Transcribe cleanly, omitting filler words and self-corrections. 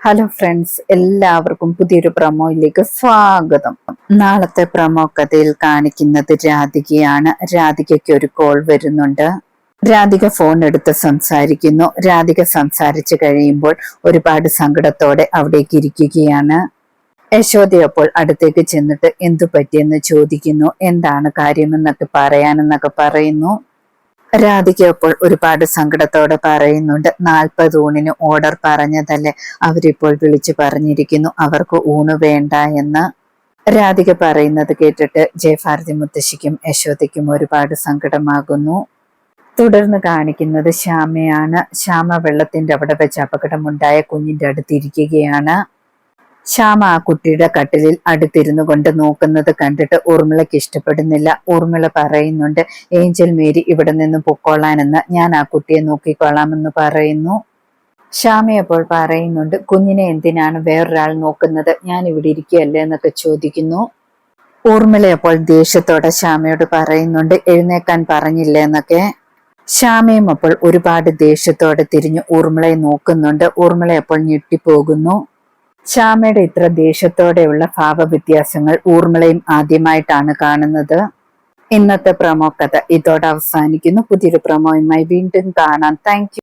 Hello friends, എല്ലാവർക്കും പുതിയൊരു പ്രൊമോയിലേക്ക് സ്വാഗതം. നാളത്തെ പ്രൊമോ കഥയിൽ കാണിക്കുന്നത് രാധികയാണ്. രാധികയ്ക്ക് ഒരു കോൾ വരുന്നുണ്ട്. രാധിക ഫോൺ എടുത്ത് സംസാരിക്കുന്നു. രാധിക സംസാരിച്ചു കഴിയുമ്പോൾ ഒരുപാട് സങ്കടത്തോടെ അവിടേക്ക് ഇരിക്കുകയാണ്. യശോദ അപ്പോൾ അടുത്തേക്ക് ചെന്നിട്ട് എന്തു പറ്റിയെന്ന് ചോദിക്കുന്നു. എന്താണ് കാര്യമെന്നൊക്കെ പറയാനെന്നൊക്കെ പറയുന്നു. രാധിക അപ്പോൾ ഒരുപാട് സങ്കടത്തോടെ പറയുന്നുണ്ട്. 40 ഊണിന് ഓർഡർ പറഞ്ഞതല്ലേ, അവരിപ്പോൾ വിളിച്ചു പറഞ്ഞിരിക്കുന്നു അവർക്ക് ഊണ് വേണ്ട എന്ന്. രാധിക പറയുന്നത് കേട്ടിട്ട് ജയഭാരതി മുത്തശ്ശിക്കും യശോദയ്ക്കും ഒരുപാട് സങ്കടമാകുന്നു. തുടർന്ന് കാണിക്കുന്നത് ശ്യാമയാണ്. ശ്യാമ വെള്ളത്തിന്റെ അവിടെ വെച്ച് അപകടമുണ്ടായ കുഞ്ഞിന്റെ അടുത്തിരിക്കുകയാണ്. ശ്യാമ ആ കുട്ടിയുടെ കട്ടിലിൽ അടുത്തിരുന്നു കൊണ്ട് നോക്കുന്നത് കണ്ടിട്ട് ഊർമിളയ്ക്ക് ഇഷ്ടപ്പെടുന്നില്ല. ഊർമിള പറയുന്നുണ്ട്, ഏഞ്ചൽ മേരി ഇവിടെ നിന്ന് പൊക്കോളാനെന്ന്, ഞാൻ ആ കുട്ടിയെ നോക്കിക്കൊള്ളാമെന്ന് പറയുന്നു. ശ്യാമ അപ്പോൾ പറയുന്നുണ്ട്, കുഞ്ഞിനെ എന്തിനാണ് വേറൊരാൾ നോക്കുന്നത്, ഞാൻ ഇവിടെ ഇരിക്കുകയല്ലേ എന്നൊക്കെ ചോദിക്കുന്നു. ഊർമിള അപ്പോൾ ദേഷ്യത്തോടെ ശ്യാമയോട് പറയുന്നുണ്ട്, എഴുന്നേക്കാൻ പറഞ്ഞില്ലേ എന്നൊക്കെ. ശ്യാമയും അപ്പോൾ ഒരുപാട് ദേഷ്യത്തോടെ തിരിഞ്ഞു ഊർമിളയെ നോക്കുന്നുണ്ട്. ഊർമിള അപ്പോൾ ഞെട്ടിപ്പോകുന്നു. ശ്യാമയുടെ ഇത്ര ദേഷ്യത്തോടെയുള്ള ഭാവവ്യത്യാസങ്ങൾ ഊർമിളയും ആദ്യമായിട്ടാണ് കാണുന്നത്. ഇന്നത്തെ പ്രൊമോ കഥ ഇതോടെ അവസാനിക്കുന്നു. പുതിയൊരു പ്രൊമോയുമായി വീണ്ടും കാണാം. Thank you.